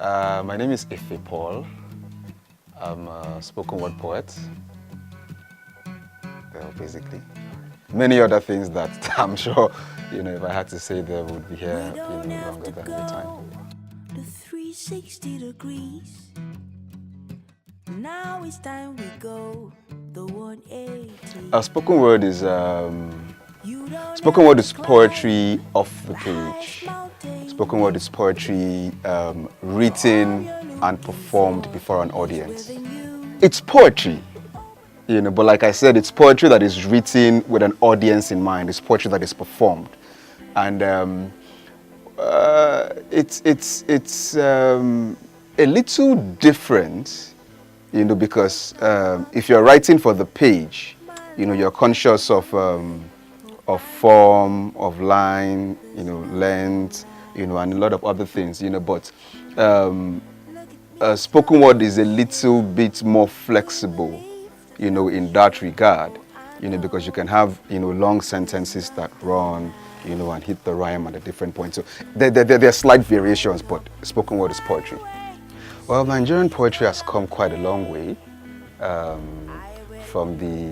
My name is Ife Paul. I'm a spoken word poet. Basically, many other things that I'm sure, if I had to say there would be here, longer than the time. The 360 degrees. Now it's time we go the 180. Spoken word is poetry off the page. Spoken word is poetry written and performed before an audience. It's poetry, but like I said, it's poetry that is written with an audience in mind. It's poetry that is performed, and it's a little different, because if you're writing for the page, you're conscious of form, of line, length, and a lot of other things, but spoken word is a little bit more flexible, in that regard, because you can have, long sentences that run, and hit the rhyme at a different point. So there are slight variations, but spoken word is poetry. Well, Nigerian poetry has come quite a long way from the.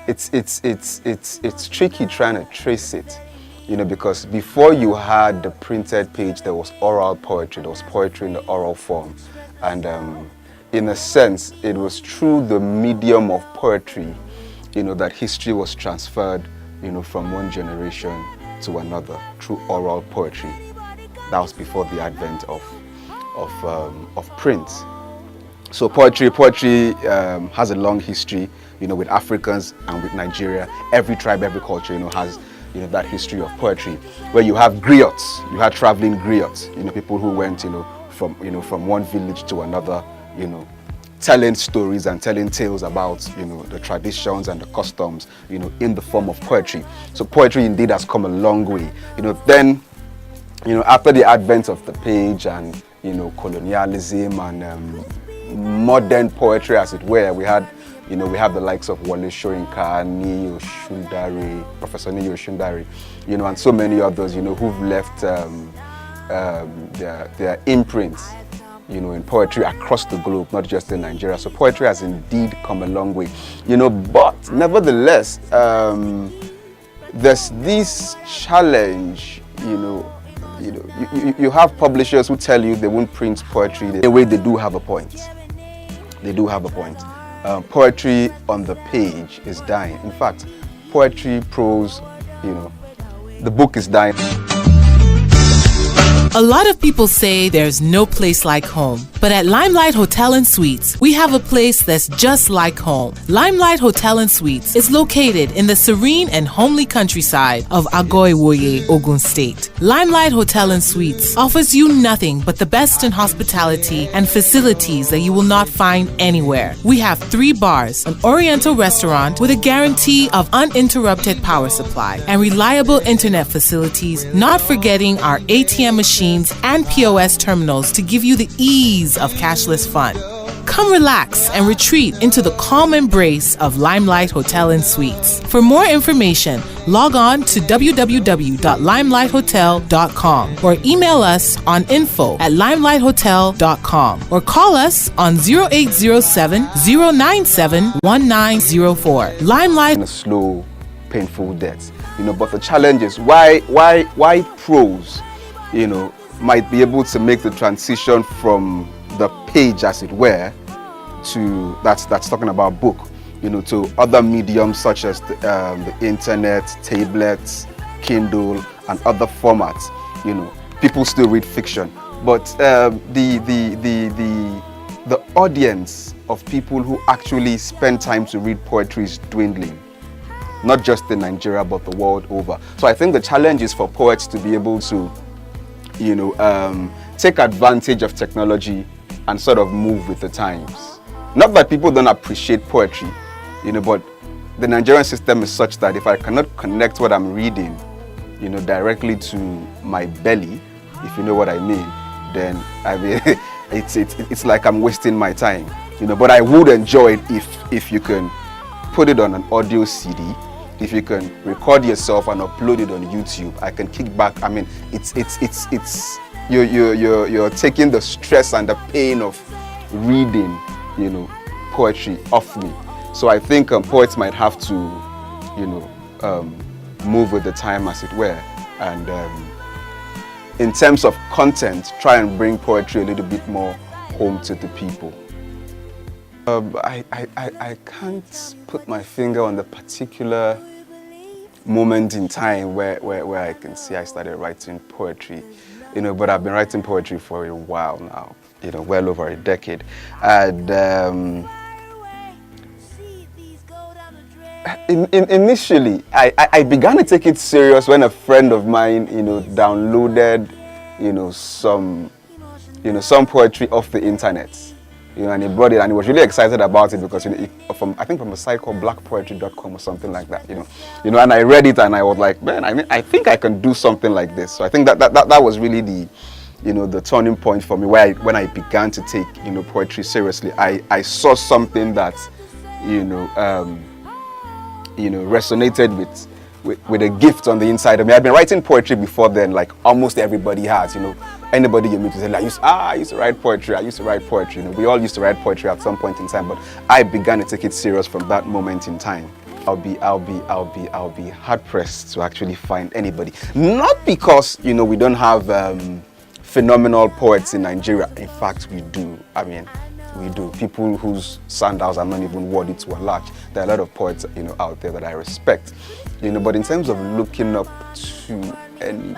It's tricky trying to trace it, because before you had the printed page, there was oral poetry. There was poetry in the oral form, and in a sense, it was through the medium of poetry, that history was transferred, from one generation to another through oral poetry. That was before the advent of print. So poetry has a long history, with Africans and with Nigeria. Every tribe, every culture, has, that history of poetry. Where you have griots, you had traveling griots, people who went, from one village to another, telling stories and telling tales about, the traditions and the customs, in the form of poetry. So poetry indeed has come a long way. Then, after the advent of the page and, colonialism and modern poetry, as it were, we have the likes of Wole Soyinka, Niyi Oshundare, Professor Niyi Oshundare, and so many others, who've left their imprints, in poetry across the globe, not just in Nigeria. So poetry has indeed come a long way, but nevertheless, there's this challenge, you have publishers who tell you they won't print poetry. In a way, they do have a point. They do have a point. Poetry on the page is dying. In fact, poetry, prose, the book is dying. A lot of people say there's no place like home. But at Limelight Hotel and Suites, we have a place that's just like home. Limelight Hotel and Suites is located in the serene and homely countryside of Agoiwoye, Ogun State. Limelight Hotel and Suites offers you nothing but the best in hospitality and facilities that you will not find anywhere. We have 3 bars, an oriental restaurant with a guarantee of uninterrupted power supply, and reliable internet facilities, not forgetting our ATM machines and POS terminals to give you the ease of cashless fun. Come relax and retreat into the calm embrace of Limelight Hotel and Suites. For more information, log on to www.limelight.hotel.com or email us on info@limelight.hotel.com or call us on 0807-097-1904. Limelight. A slow, painful death, but the challenge is why prose, might be able to make the transition from the page, as it were, to that's talking about book, to other mediums such as the internet, tablets, Kindle, and other formats. People still read fiction, but the audience of people who actually spend time to read poetry is dwindling, not just in Nigeria but the world over. So I think the challenge is for poets to be able to take advantage of technology and sort of move with the times. Not that people don't appreciate poetry, but the Nigerian system is such that if I cannot connect what I'm reading, directly to my belly, if you know what I mean, then it's like I'm wasting my time. But I would enjoy it if you can put it on an audio CD, if you can record yourself and upload it on YouTube, I can kick back. I mean, it's you're taking the stress and the pain of reading, you know, poetry off me. So I think poets might have to, you know, move with the time, as it were, and in terms of content, try and bring poetry a little bit more home to the people. I can't put my finger on the particular moment in time where I can see I started writing poetry, you know, but I've been writing poetry for a while now, you know, well over a decade. And initially, I began to take it serious when a friend of mine, you know, downloaded, you know, some poetry off the internet. You know, and he brought it, and he was really excited about it because, you know, I think from a site called blackpoetry.com or something like that, you know, and I read it and I was like, man, I mean, I think I can do something like this. So I think that was really the, you know, the turning point for me, when I began to take, you know, poetry seriously. I saw something that, you know, resonated with a gift on the inside of me. I've been writing poetry before then, like almost everybody has, you know. Anybody you meet to say, like, I used to write poetry. You know, we all used to write poetry at some point in time, but I began to take it serious from that moment in time. I'll be hard pressed to actually find anybody. Not because, you know, we don't have phenomenal poets in Nigeria. In fact, we do. I mean, we do. People whose sandals are not even worthy to unlatch. There are a lot of poets, you know, out there that I respect. You know, but in terms of looking up to anybody,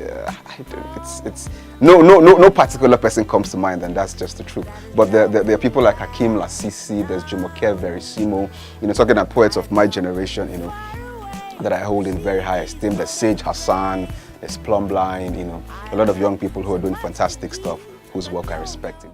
I don't. It's no particular person comes to mind, and that's just the truth. But there are people like Hakeem Lasisi, there's Jumoke Verissimo, you know, talking about poets of my generation, you know, that I hold in very high esteem. There's Sage Hassan, there's Plumbline, you know, a lot of young people who are doing fantastic stuff, whose work I respect.